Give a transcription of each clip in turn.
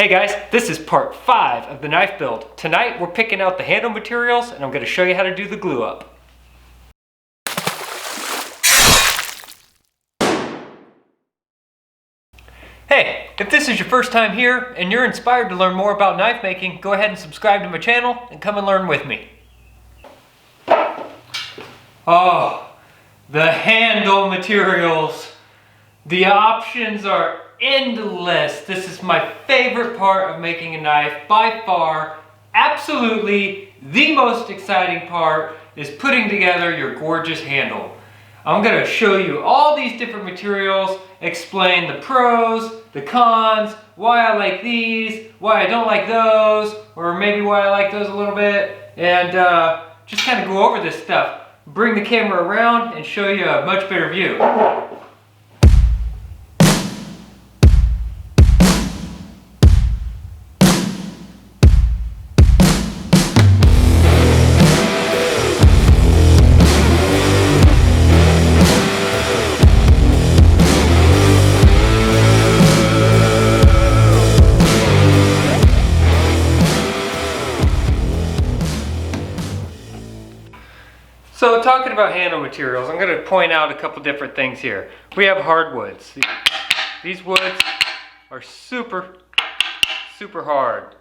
Hey guys, this is part 5 of the knife build. Tonight we're picking out the handle materials and I'm going to show you how to do the glue up. Hey, if this is your first time here and you're inspired to learn more about knife making, go ahead and subscribe to my channel and come and learn with me. Oh, the handle materials. The options are endless. This is my favorite part of making a knife by far. Absolutely the most exciting part is putting together your gorgeous handle. I'm going to show you all these different materials, explain the pros, the cons, why I like these, why I don't like those, or maybe why I like those a little bit, and just kind of go over this stuff. Bring the camera around and show you a much better view. So talking about handle materials, I'm going to point out a couple different things here. We have hardwoods. These woods are super hard.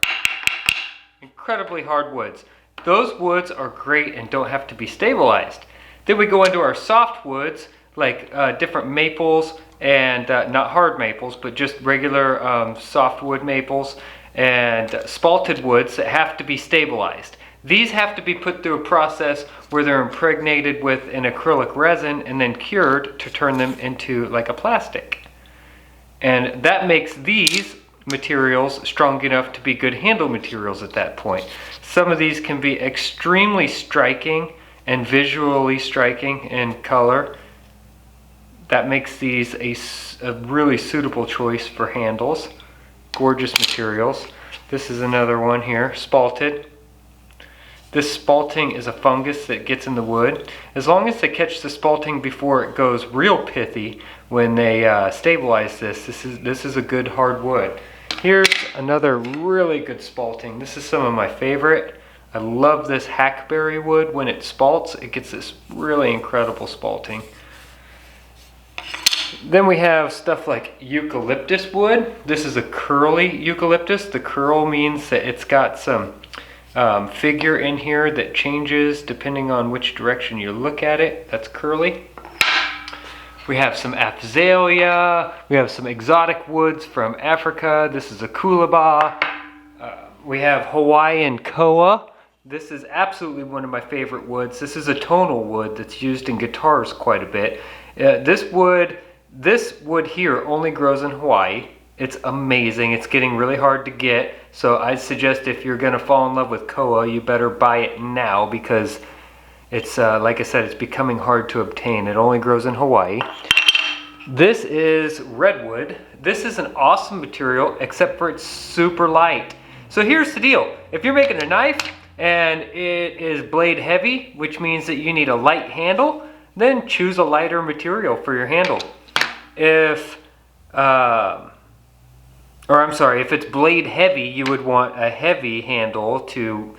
Incredibly hard woods. Those woods are great and don't have to be stabilized. Then we go into our soft woods, like different maples and not hard maples, but just regular softwood maples and spalted woods that have to be stabilized. These have to be put through a process where they're impregnated with an acrylic resin and then cured to turn them into like a plastic. And that makes these materials strong enough to be good handle materials at that point. Some of these can be extremely striking and visually striking in color. That makes these a really suitable choice for handles. Gorgeous materials. This is another one here, spalted. This spalting is a fungus that gets in the wood. As long as they catch the spalting before it goes real pithy, when they stabilize this is a good hard wood. Here's another really good spalting. This is some of my favorite. I love this hackberry wood. When it spalts, it gets this really incredible spalting. Then we have stuff like eucalyptus wood. This is a curly eucalyptus. The curl means that it's got some figure in here that changes depending on which direction you look at it. That's curly. We have some Aphasia. We have some exotic woods from Africa. This is a Coolabah. We have Hawaiian koa. This is absolutely one of my favorite woods. This is a tonal wood that's used in guitars quite a bit. This wood here only grows in Hawaii. It's amazing. It's getting really hard to get, so I suggest if you're going to fall in love with koa, you better buy it now because it's, like I said, it's becoming hard to obtain. It only grows in Hawaii. This is redwood. This is an awesome material, except for it's super light. So here's the deal. If you're making a knife and it is blade heavy, which means that you need a light handle, then choose a lighter material for your handle. If it's blade heavy, you would want a heavy handle to,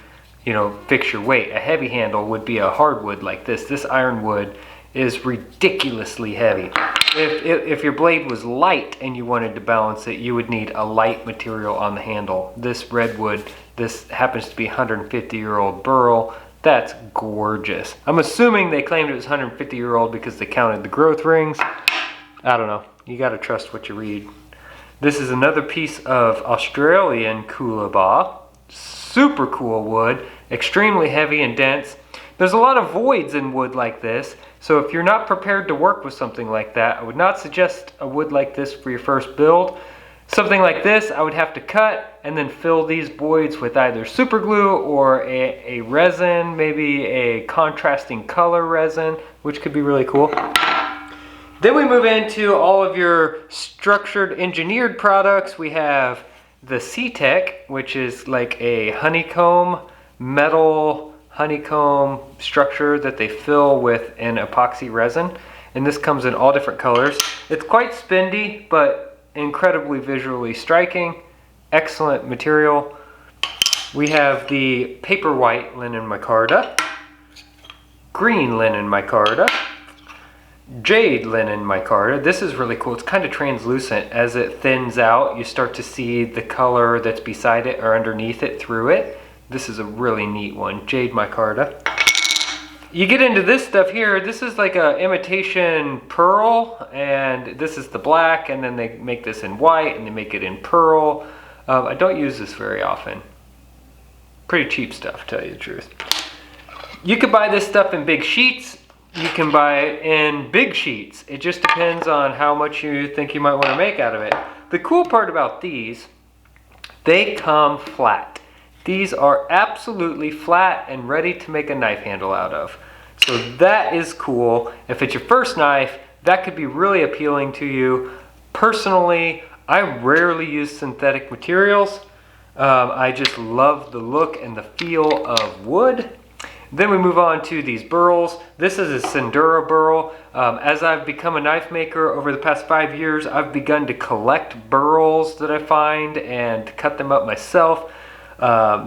fix your weight. A heavy handle would be a hardwood like this. This ironwood is ridiculously heavy. If your blade was light and you wanted to balance it, you would need a light material on the handle. This redwood, this happens to be 150-year-old burl. That's gorgeous. I'm assuming they claimed it was 150-year-old because they counted the growth rings. I don't know. You got to trust what you read. This is another piece of Australian Coolabah. Super cool wood, extremely heavy and dense. There's a lot of voids in wood like this, so if you're not prepared to work with something like that, I would not suggest a wood like this for your first build. Something like this, I would have to cut and then fill these voids with either super glue or a resin, maybe a contrasting color resin, which could be really cool. Then we move into all of your structured engineered products. We have the C-Tech, which is like a metal honeycomb structure that they fill with an epoxy resin. And this comes in all different colors. It's quite spendy, but incredibly visually striking. excellent material. We have the paper white linen micarta, green linen micarta, jade linen micarta. This is really cool. It's kind of translucent. As it thins out, you start to see the color that's beside it or underneath it through it. This is a really neat one, jade micarta. You get into this stuff here. This is like a imitation pearl, and this is the black, and then they make this in white, and they make it in pearl. I don't use this very often. Pretty cheap stuff, to tell you the truth. You could buy this stuff in big sheets. You can buy it in big sheets. It just depends on how much you think you might want to make out of it. The cool part about these, they come flat. These are absolutely flat and ready to make a knife handle out of. So that is cool. If it's your first knife, that could be really appealing to you. Personally, I rarely use synthetic materials. I just love the look and the feel of wood. Then we move on to these burls. This is a Sendura burl. As I've become a knife maker over the past 5 years, I've begun to collect burls that I find and cut them up myself.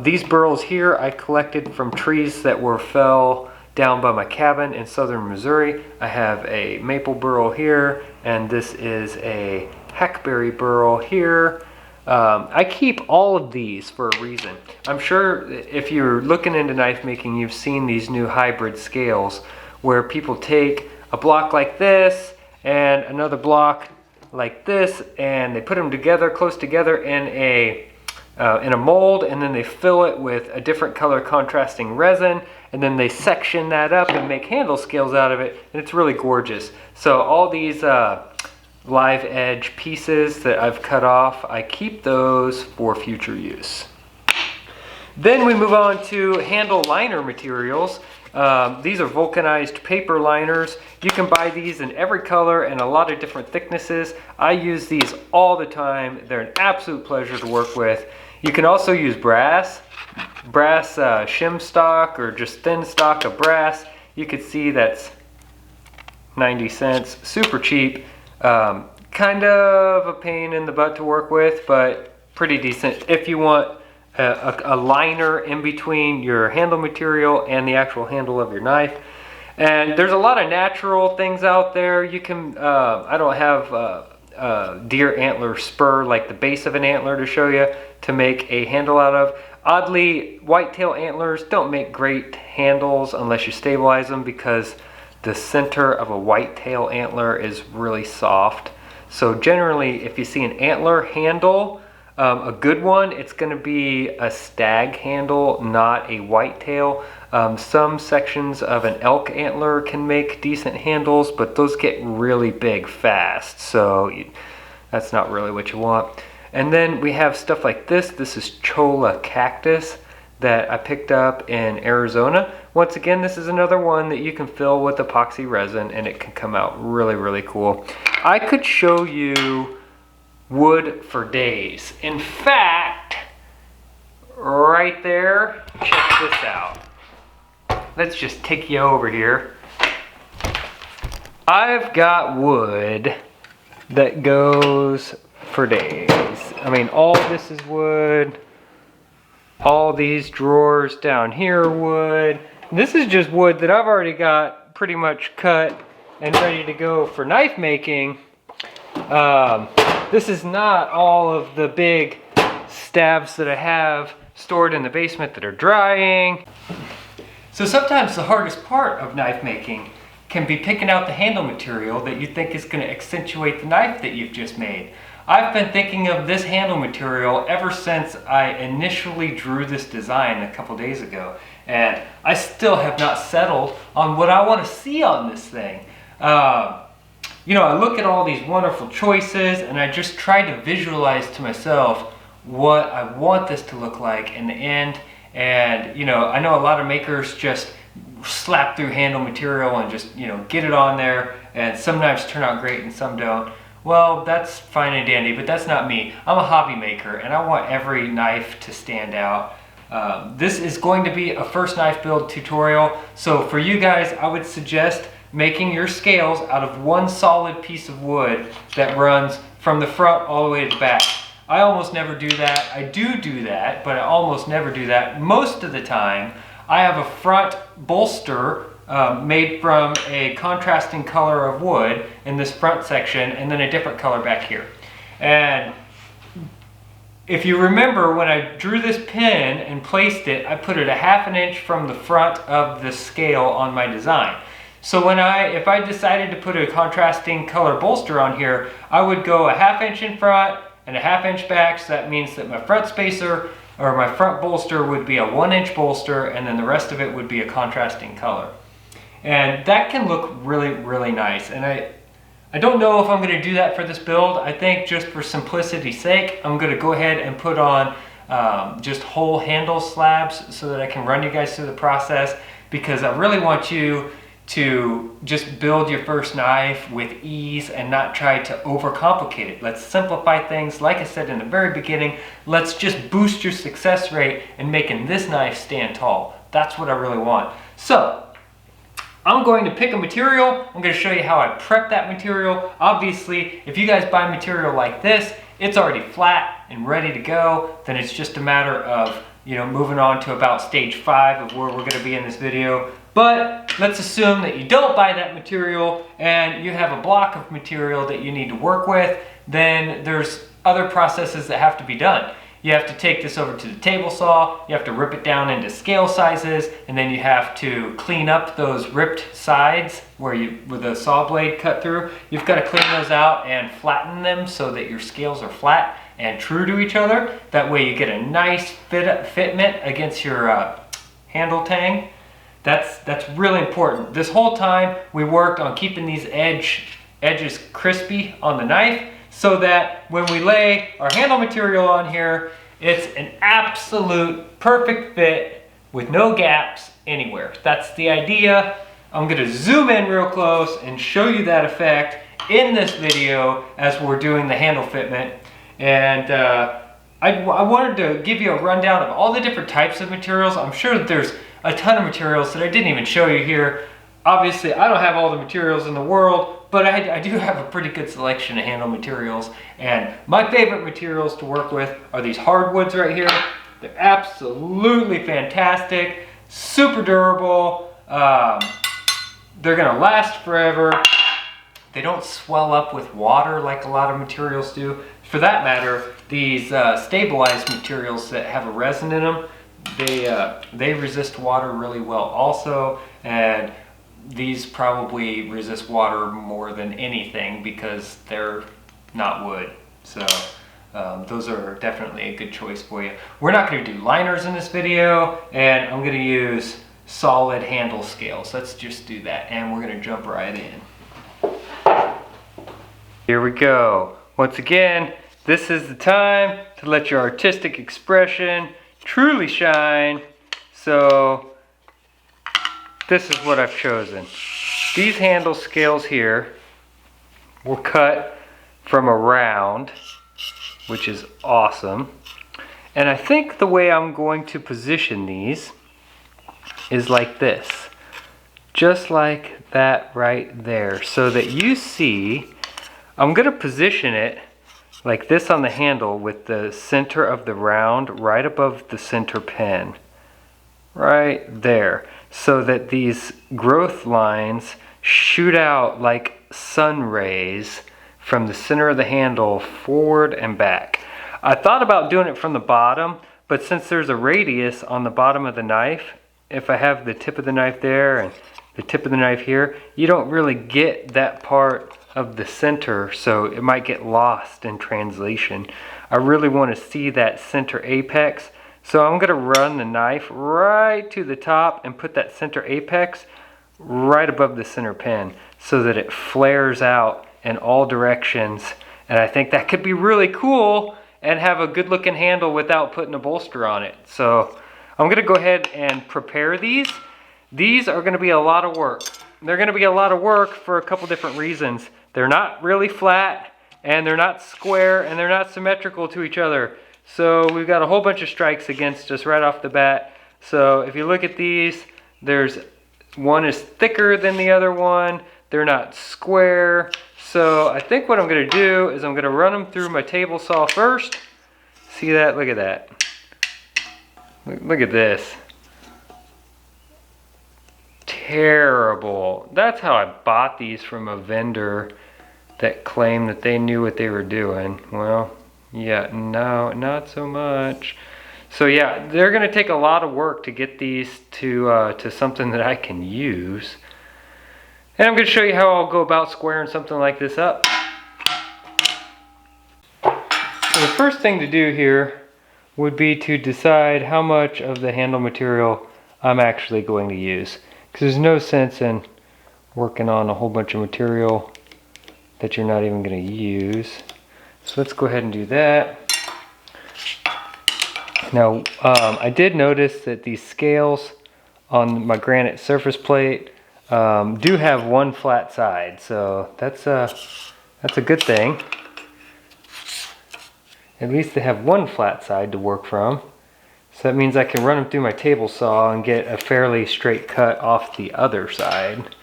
These burls here I collected from trees that fell down by my cabin in southern Missouri. I have a maple burl here, and this is a hackberry burl here. I keep all of these for a reason. I'm sure if you're looking into knife making, you've seen these new hybrid scales where people take a block like this and another block like this, and they put them together, close together in a mold, and then they fill it with a different color contrasting resin, and then they section that up and make handle scales out of it, and it's really gorgeous. So all these live edge pieces that I've cut off, I keep those for future use. Then we move on to handle liner materials. These are vulcanized paper liners. You can buy these in every color and a lot of different thicknesses. I use these all the time. They're an absolute pleasure to work with. You can also use brass shim stock or just thin stock of brass. You can see that's 90 cents, super cheap. Kind of a pain in the butt to work with, but pretty decent if you want a liner in between your handle material and the actual handle of your knife. And there's a lot of natural things out there. You can, I don't have a deer antler spur like the base of an antler to show you to make a handle out of. Oddly, whitetail antlers don't make great handles unless you stabilize them, because the center of a whitetail antler is really soft. So generally, if you see an antler handle, a good one, it's going to be a stag handle, not a whitetail. Some sections of an elk antler can make decent handles, but those get really big fast, so that's not really what you want. And then we have stuff like this. This is cholla cactus that I picked up in Arizona. Once again, this is another one that you can fill with epoxy resin, and it can come out really, really cool. I could show you wood for days. In fact, right there, check this out. Let's just take you over here. I've got wood that goes for days. I mean, all this is wood. All these drawers down here are wood. This is just wood that I've already got pretty much cut and ready to go for knife making. This is not all of the big stabs that I have stored in the basement that are drying. So sometimes the hardest part of knife making can be picking out the handle material that you think is going to accentuate the knife that you've just made. I've been thinking of this handle material ever since I initially drew this design a couple days ago, and I still have not settled on what I want to see on this thing. You know, I look at all these wonderful choices, and I just try to visualize to myself what I want this to look like in the end. And you know, I know a lot of makers just slap through handle material and just, you know, get it on there, and some knives turn out great and some don't. Well, that's fine and dandy, but that's not me. I'm a hobby maker, and I want every knife to stand out. This is going to be a first knife build tutorial, so for you guys, I would suggest making your scales out of one solid piece of wood that runs from the front all the way to the back. I almost never do that. I do that, but I almost never do that. Most of the time, I have a front bolster made from a contrasting color of wood in this front section, and then a different color back here. And if you remember, when I drew this pin and placed it, I put it a 1/2 inch from the front of the scale on my design. So if I decided to put a contrasting color bolster on here, I would go a 1/2 inch in front and a 1/2 inch back. So that means that my front spacer or my front bolster would be a 1 inch bolster, and then the rest of it would be a contrasting color. And that can look really, really nice. And I don't know if I'm going to do that for this build. I think just for simplicity's sake, I'm going to go ahead and put on just whole handle slabs so that I can run you guys through the process, because I really want you to just build your first knife with ease and not try to overcomplicate it. Let's simplify things. Like I said in the very beginning, let's just boost your success rate in making this knife stand tall. That's what I really want. So I'm going to pick a material. I'm going to show you how I prep that material. Obviously, if you guys buy material like this, it's already flat and ready to go. Then it's just a matter of, moving on to about stage 5 of where we're going to be in this video. But let's assume that you don't buy that material and you have a block of material that you need to work with. Then there's other processes that have to be done. You have to take this over to the table saw, you have to rip it down into scale sizes, and then you have to clean up those ripped sides where the saw blade cut through. You've got to clean those out and flatten them so that your scales are flat and true to each other. That way you get a nice fitment against your handle tang. That's really important. This whole time we worked on keeping these edges crispy on the knife, so that when we lay our handle material on here, it's an absolute perfect fit with no gaps anywhere. That's the idea. I'm gonna zoom in real close and show you that effect in this video as we're doing the handle fitment. And I wanted to give you a rundown of all the different types of materials. I'm sure that there's a ton of materials that I didn't even show you here. Obviously, I don't have all the materials in the world, but I do have a pretty good selection of handle materials. And my favorite materials to work with are these hardwoods right here. They're absolutely fantastic, super durable. They're gonna last forever. They don't swell up with water like a lot of materials do. For that matter, these stabilized materials that have a resin in them, they resist water really well also. And these probably resist water more than anything because they're not wood. So those are definitely a good choice for you. We're not going to do liners in this video, and I'm going to use solid handle scales. Let's just do that, and we're going to jump right in. Here we go. Once again, this is the time to let your artistic expression truly shine. So this is what I've chosen. These handle scales here were cut from a round, which is awesome. And I think the way I'm going to position these is like this. Just like that right there. So that you see, I'm going to position it like this on the handle with the center of the round right above the center pin. Right there. So that these growth lines shoot out like sun rays from the center of the handle forward and back. I thought about doing it from the bottom, but since there's a radius on the bottom of the knife, if I have the tip of the knife there and the tip of the knife here, you don't really get that part of the center, so it might get lost in translation. I really want to see that center apex. So I'm going to run the knife right to the top and put that center apex right above the center pin so that it flares out in all directions. And I think that could be really cool and have a good looking handle without putting a bolster on it. So I'm going to go ahead and prepare these. These are going to be a lot of work. They're going to be a lot of work for a couple different reasons. They're not really flat, and they're not square, and they're not symmetrical to each other. So we've got a whole bunch of strikes against us right off the bat. So if you look at these, one is thicker than the other one. They're not square. So I think what I'm going to do is I'm going to run them through my table saw first, See that? Look at that. Look at this. Terrible. That's how I bought these from a vendor that claimed that they knew what they were doing. Well, yeah, no, not so much. So yeah, they're gonna take a lot of work to get these to something that I can use. And I'm gonna show you how I'll go about squaring something like this up. So the first thing to do here would be to decide how much of the handle material I'm actually going to use. Because there's no sense in working on a whole bunch of material that you're not even going to use. So let's go ahead and do that. Now, I did notice that these scales on my granite surface plate do have one flat side, so that's a good thing. At least they have one flat side to work from. So that means I can run them through my table saw and get a fairly straight cut off the other side,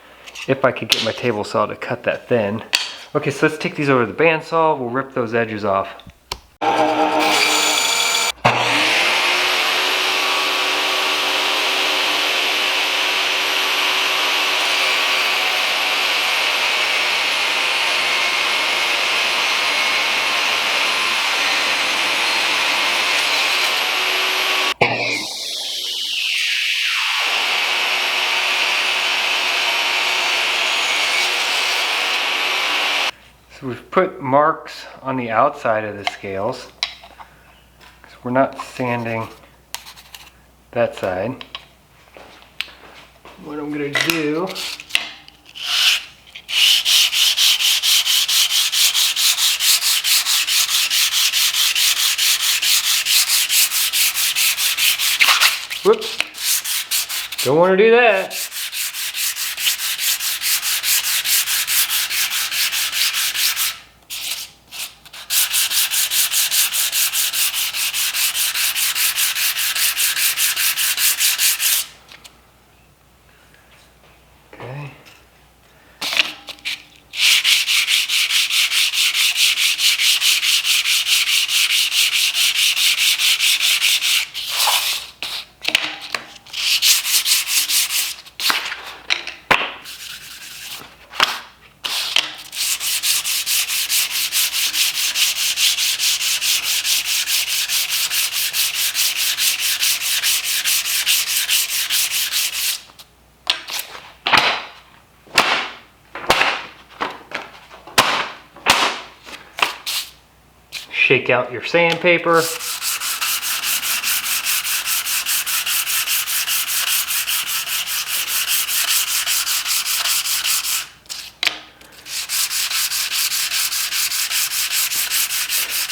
if I could get my table saw to cut that thin. Okay, so let's take these over to the bandsaw. We'll rip those edges off. So we've put marks on the outside of the scales, because we're not sanding that side. What I'm going to do whoops, don't want to do that. Okay. Shake out your sandpaper.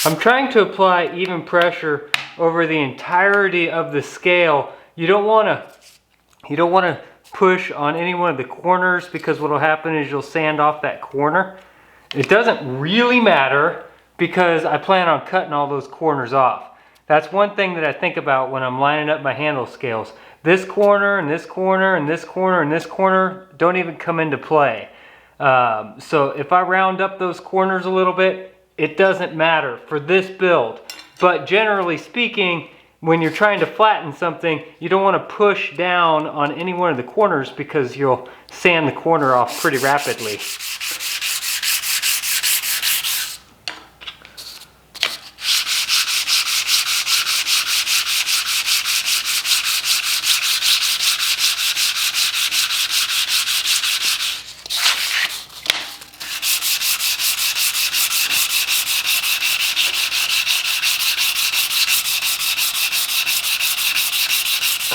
I'm trying to apply even pressure over the entirety of the scale. You don't want to push on any one of the corners, because what will happen is you'll sand off that corner. It doesn't really matter, because I plan on cutting all those corners off. That's one thing that I think about when I'm lining up my handle scales. This corner and this corner and this corner and this corner don't even come into play. So if I round up those corners a little bit, it doesn't matter for this build. But generally speaking, when you're trying to flatten something, you don't want to push down on any one of the corners, because you'll sand the corner off pretty rapidly.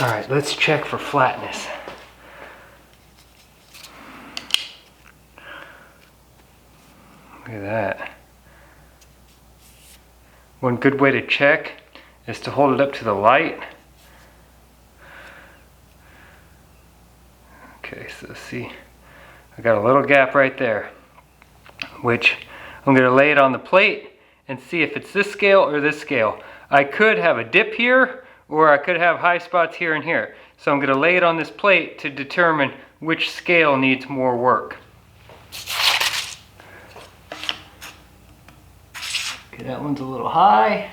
All right, let's check for flatness. Look at that. One good way to check is to hold it up to the light. Okay, so see, I got a little gap right there, which I'm going to lay it on the plate and see if it's this scale or this scale. I could have a dip here, or I could have high spots here and here. So I'm going to lay it on this plate to determine which scale needs more work. Okay, that one's a little high.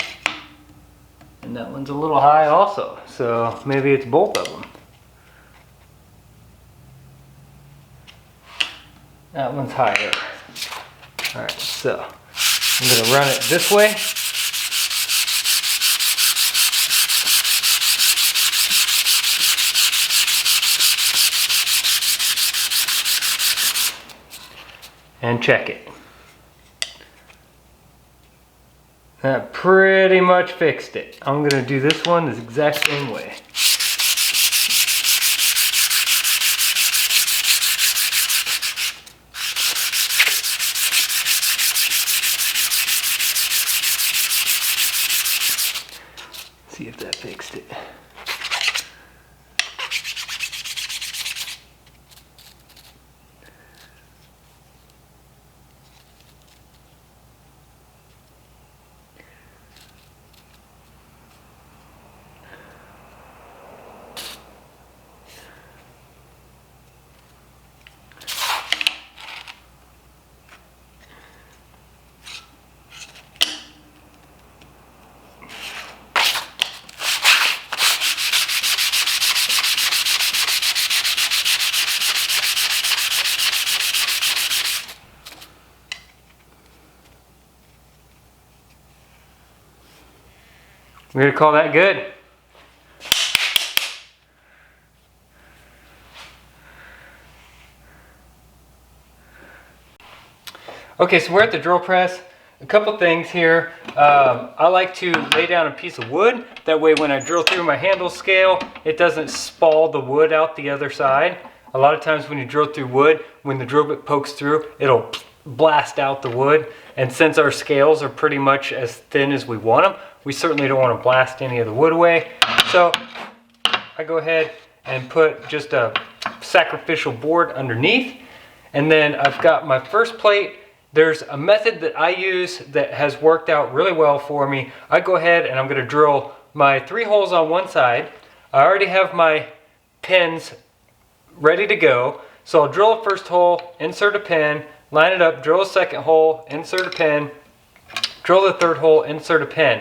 And that one's a little high also, so maybe it's both of them. That one's higher. All right, so I'm gonna run it this way. And check it. That pretty much fixed it. I'm gonna do this one the exact same way. See if that fixed it. We're gonna call that good. Okay, so we're at the drill press. A couple things here. I like to lay down a piece of wood. That way when I drill through my handle scale, it doesn't spall the wood out the other side. A lot of times when you drill through wood, when the drill bit pokes through, it'll blast out the wood. And since our scales are pretty much as thin as we want them, we certainly don't want to blast any of the wood away. So I go ahead and put just a sacrificial board underneath. And then I've got my first plate. There's a method that I use that has worked out really well for me. I go ahead and I'm going to drill my 3 holes on one side. I already have my pins ready to go. So I'll drill a first hole, insert a pin, line it up, drill a second hole, insert a pin, drill the third hole, insert a pin.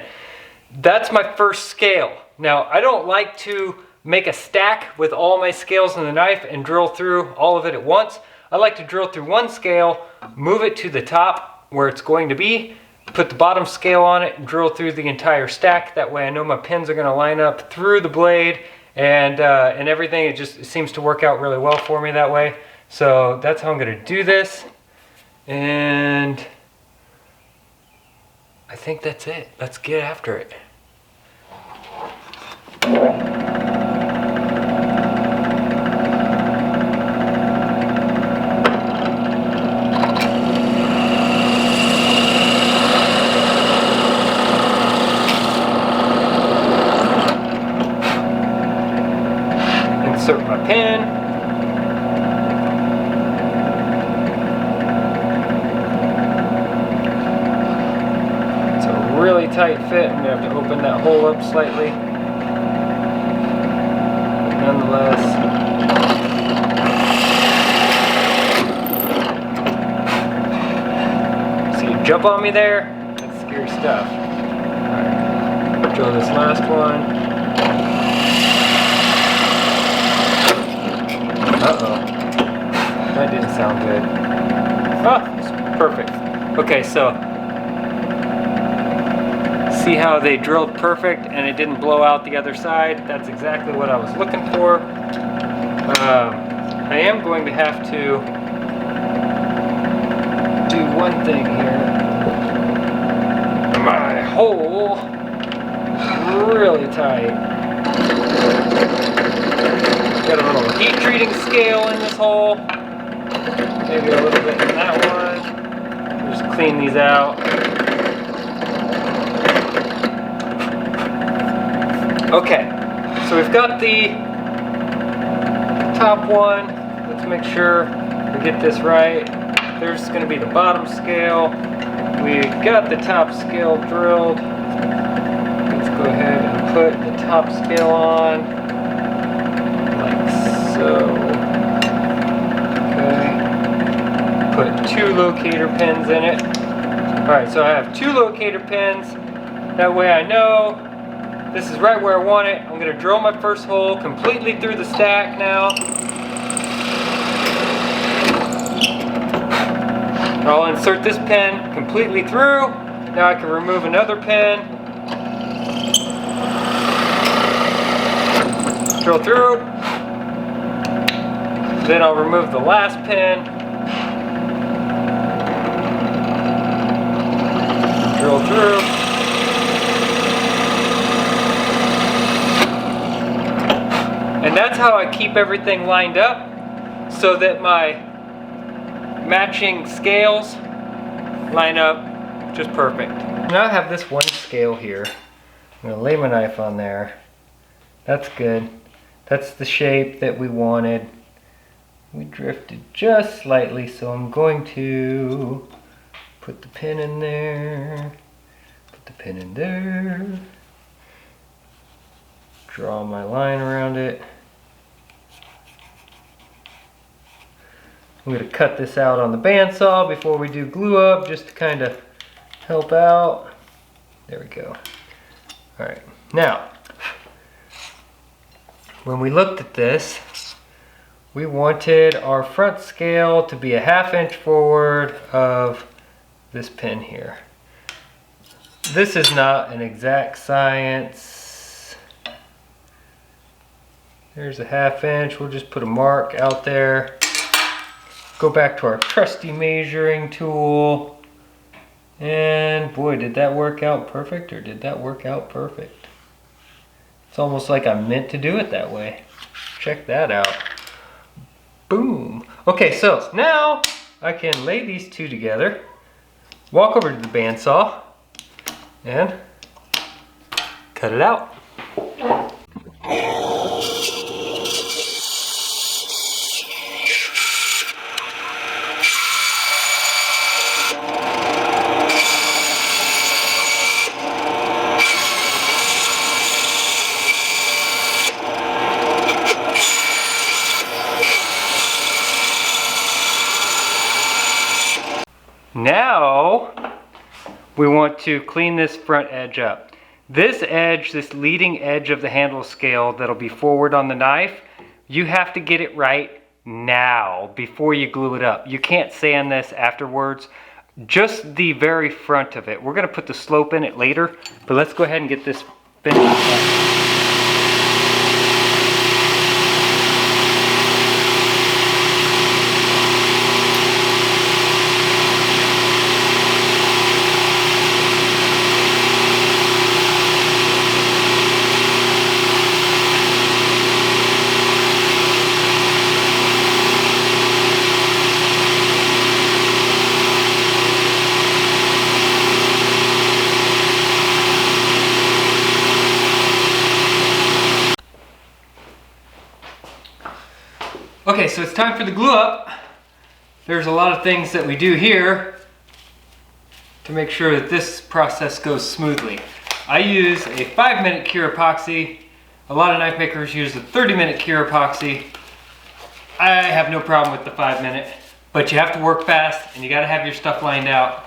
That's my first scale. Now, I don't like to make a stack with all my scales in the knife and drill through all of it at once. I like to drill through one scale, move it to the top where it's going to be, put the bottom scale on it, and drill through the entire stack. That way I know my pins are going to line up through the blade and everything. It just seems to work out really well for me that way. So that's how I'm going to do this. And I think that's it. Let's get after it. Insert my pin. Really tight fit. I'm going to have to open that hole up slightly. But nonetheless. See you jump on me there? That's scary stuff. Alright. Drill this last one. Uh-oh. That didn't sound good. Oh, it's perfect. Okay, so see how they drilled perfect and it didn't blow out the other side? That's exactly what I was looking for. I am going to have to do one thing here. My hole is really tight. Got a little heat treating scale in this hole. Maybe a little bit in that one. Just clean these out. Okay, so we've got the top one. Let's make sure we get this right. There's going to be the bottom scale. We got the top scale drilled. Let's go ahead and put the top scale on, like so. Okay. Put 2 locator pins in it. Alright, so I have 2 locator pins. That way I know This is right where I want it. I'm gonna drill my first hole completely through the stack now. I'll insert this pin completely through. Now I can remove another pin. Drill through. Then I'll remove the last pin. Drill through. And that's how I keep everything lined up so that my matching scales line up just perfect. Now I have this one scale here. I'm gonna lay my knife on there. That's good. That's the shape that we wanted. We drifted just slightly, so I'm going to put the pin in there, put the pin in there, draw my line around it. I'm going to cut this out on the bandsaw before we do glue up, just to kind of help out. There we go. Alright, now, when we looked at this, we wanted our front scale to be a 1/2 inch forward of this pin here. This is not an exact science. There's a 1/2 inch. We'll just put a mark out there. Go back to our trusty measuring tool. And boy, did that work out perfect, or did that work out perfect? It's almost like I meant to do it that way. Check that out. Boom. Okay, so now I can lay these two together, walk over to the bandsaw, and cut it out. Now we want to clean this front edge up. This edge, this leading edge of the handle scale that'll be forward on the knife, you have to get it right now before you glue it up. You can't sand this afterwards, just the very front of it. We're gonna put the slope in it later, but let's go ahead and get this finished up. Okay, so it's time for the glue up. There's a lot of things that we do here to make sure that this process goes smoothly. I use a 5-minute cure epoxy. A lot of knife makers use a 30-minute cure epoxy. I have no problem with the 5-minute, but you have to work fast and you gotta have your stuff lined out.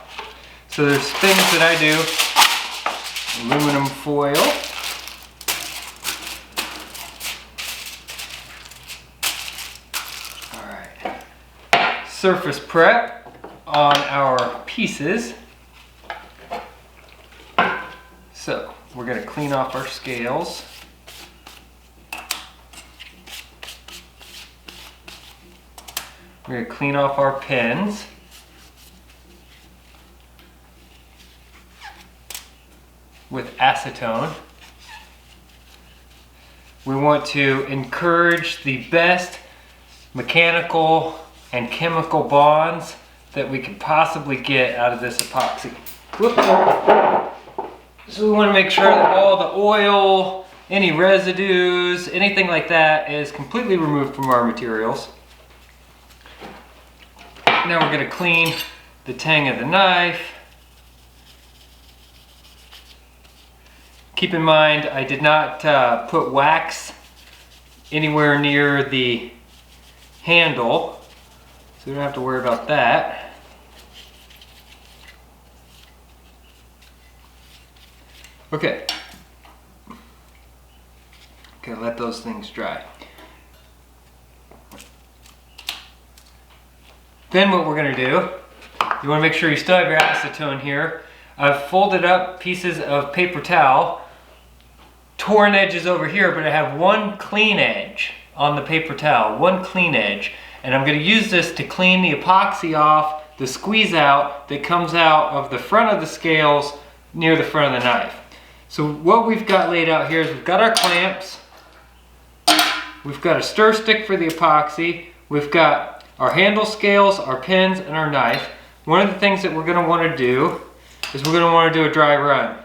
So there's things that I do. Aluminum foil. Surface prep on our pieces. So we're going to clean off our scales. We're going to clean off our pins. With acetone. We want to encourage the best mechanical and chemical bonds that we can possibly get out of this epoxy. Whoop. So we want to make sure that all the oil, any residues, anything like that is completely removed from our materials. Now we're going to clean the tang of the knife. Keep in mind, I did not put wax anywhere near the handle, so we don't have to worry about that. Okay. Okay, let those things dry. Then what we're gonna do, you wanna make sure you still have your acetone here. I've folded up pieces of paper towel, torn edges over here, but I have one clean edge on the paper towel, one clean edge. And I'm gonna use this to clean the epoxy off, the squeeze out that comes out of the front of the scales near the front of the knife. So what we've got laid out here is we've got our clamps, we've got a stir stick for the epoxy, we've got our handle scales, our pins, and our knife. One of the things that we're gonna wanna do is we're gonna wanna do a dry run.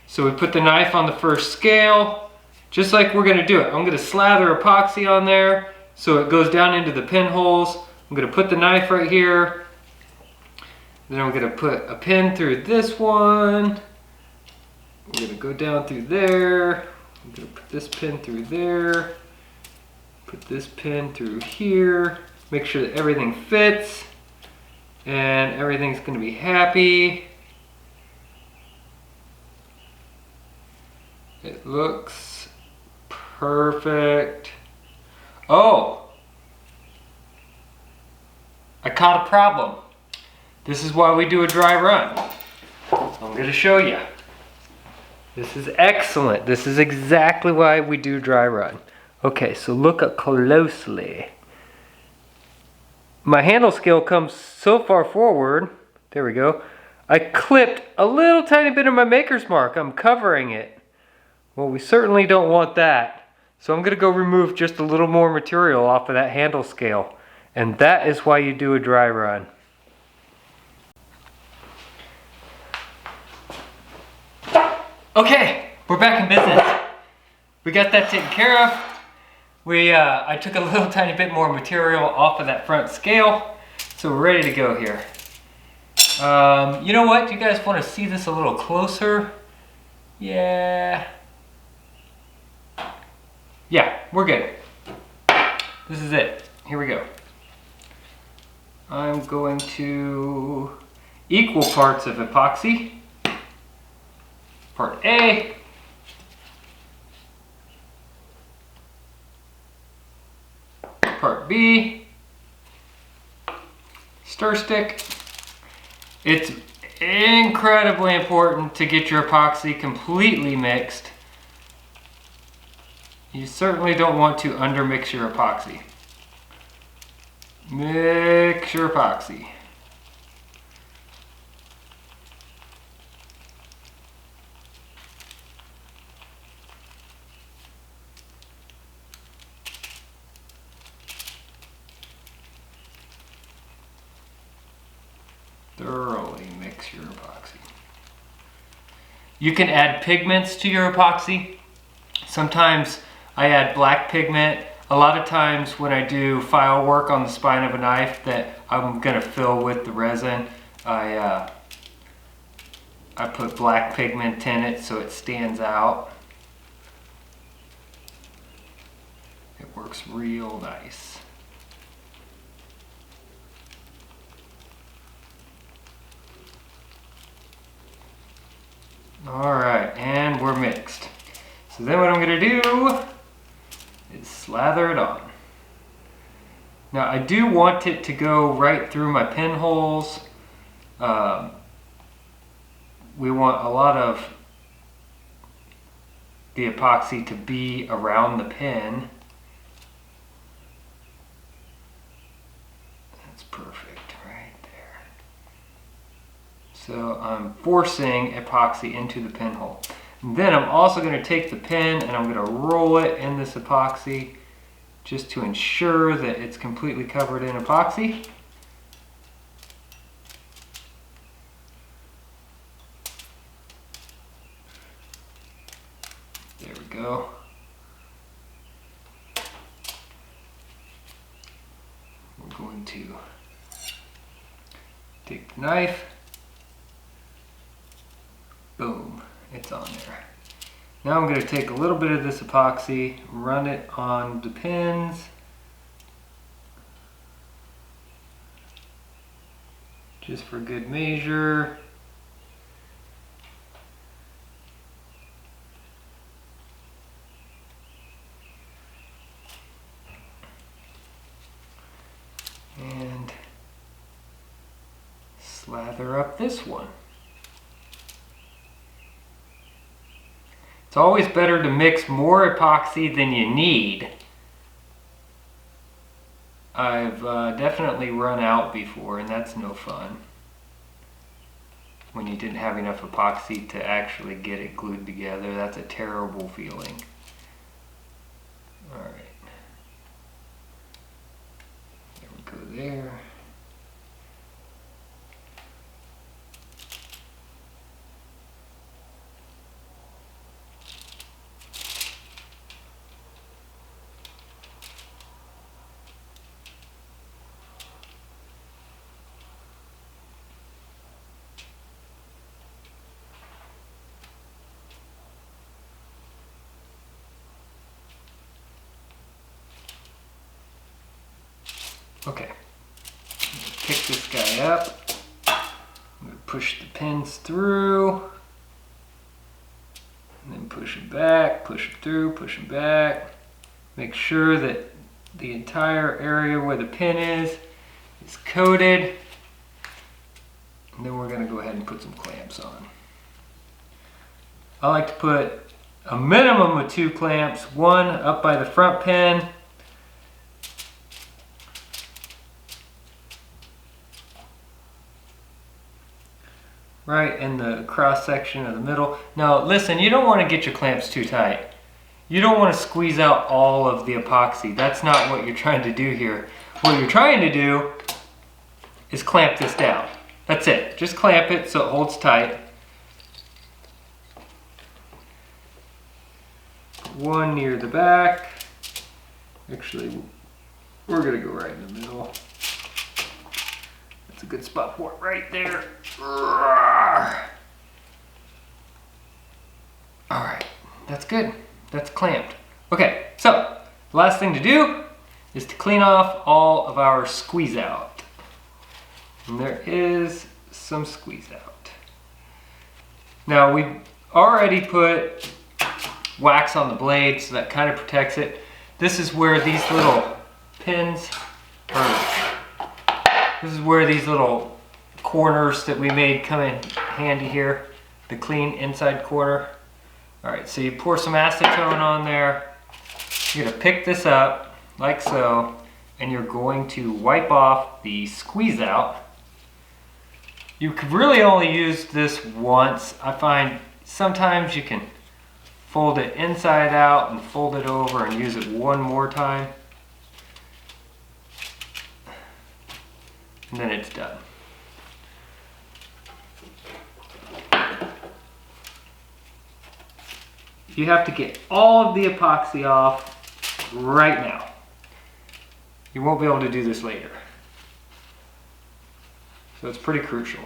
So we put the knife on the first scale, just like we're gonna do it. I'm gonna slather epoxy on there so it goes down into the pinholes. I'm gonna put the knife right here. Then I'm gonna put a pin through this one. We're gonna go down through there. I'm gonna put this pin through there. Put this pin through here. Make sure that everything fits and everything's gonna be happy. It looks perfect. Oh, I caught a problem. This is why we do a dry run. I'm gonna show you. This is excellent. This is exactly why we do dry run. Okay, so look up closely. My handle scale comes so far forward. There we go. I clipped a little tiny bit of my maker's mark. I'm covering it. Well, we certainly don't want that. So I'm gonna go remove just a little more material off of that handle scale. And that is why you do a dry run. Okay, we're back in business. We got that taken care of. I took a little tiny bit more material off of that front scale, so we're ready to go here. You know what? Do you guys want to see this a little closer? Yeah, we're good. This is it. Here we go. I'm going to equal parts of epoxy. Part A. Part B. Stir stick. It's incredibly important to get your epoxy completely mixed. You certainly don't want to undermix your epoxy. Mix your epoxy. Thoroughly mix your epoxy. You can add pigments to your epoxy. Sometimes I add black pigment. A lot of times when I do file work on the spine of a knife that I'm gonna fill with the resin, I put black pigment in it so it stands out. It works real nice. All right, and we're mixed. So then what I'm gonna do is slather it on. Now I do want it to go right through my pinholes. We want a lot of the epoxy to be around the pin. That's perfect right there. So I'm forcing epoxy into the pinhole. And then I'm also going to take the pin and I'm going to roll it in this epoxy just to ensure that it's completely covered in epoxy. There we go. We're going to take the knife. Boom, it's on there. Now I'm going to take a little bit of this epoxy, run it on the pins. Just for good measure. slather up this one. It's always better to mix more epoxy than you need. I've definitely run out before, and that's no fun. When you didn't have enough epoxy to actually get it glued together, that's a terrible feeling. All right. There we go there. Okay, pick this guy up. I'm going to push the pins through, and then push it back, push it through, push it back. Make sure that the entire area where the pin is coated. And then we're going to go ahead and put some clamps on. I like to put a minimum of 2 clamps, one up by the front pin, right in the cross section of the middle. Now listen, you don't want to get your clamps too tight. You don't want to squeeze out all of the epoxy. That's not what you're trying to do here. What you're trying to do is clamp this down. That's it. Just clamp it so it holds tight. One near the back. Actually, we're going to go right in the middle. That's a good spot for it right there. All right, that's good. That's clamped. Okay, so the last thing to do is to clean off all of our squeeze out. And there is some squeeze out. Now we've already put wax on the blade, so that kind of protects it. This is where these little pins this is where these little corners that we made come in handy here. The clean inside corner. All right, so you pour some acetone on there. You're gonna pick this up like so, and you're going to wipe off the squeeze out. You could really only use this once. I find sometimes you can fold it inside out and fold it over and use it one more time. And then it's done. You have to get all of the epoxy off right now. You won't be able to do this later. So it's pretty crucial.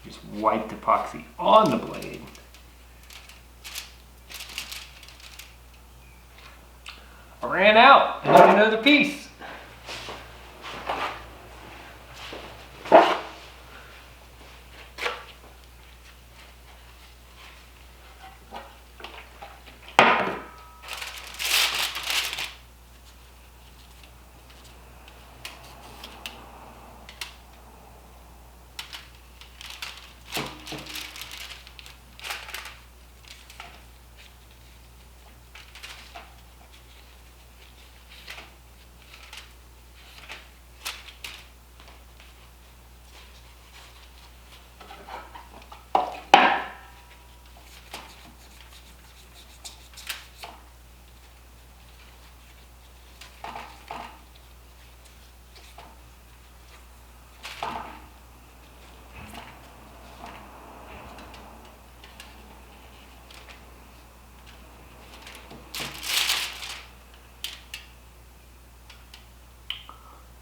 Just wipe the epoxy on the blade. I ran out. I need another piece.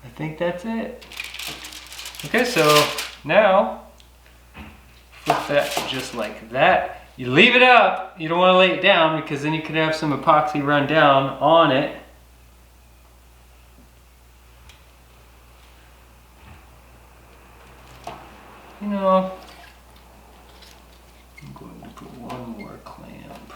I think that's it. Okay, so now flip that just like that. You leave it up. You don't want to lay it down because then you could have some epoxy run down on it. You know, I'm going to put one more clamp.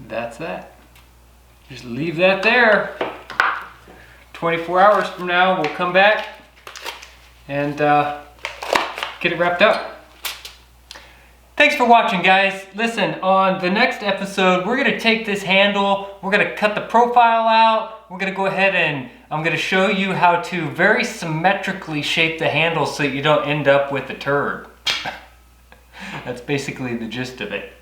That's that. Just leave that there. 24 hours from now, we'll come back and get it wrapped up. Thanks for watching, guys. Listen, on the next episode, we're gonna take this handle, we're gonna cut the profile out, we're gonna go ahead and I'm gonna show you how to very symmetrically shape the handle so you don't end up with a turd. That's basically the gist of it.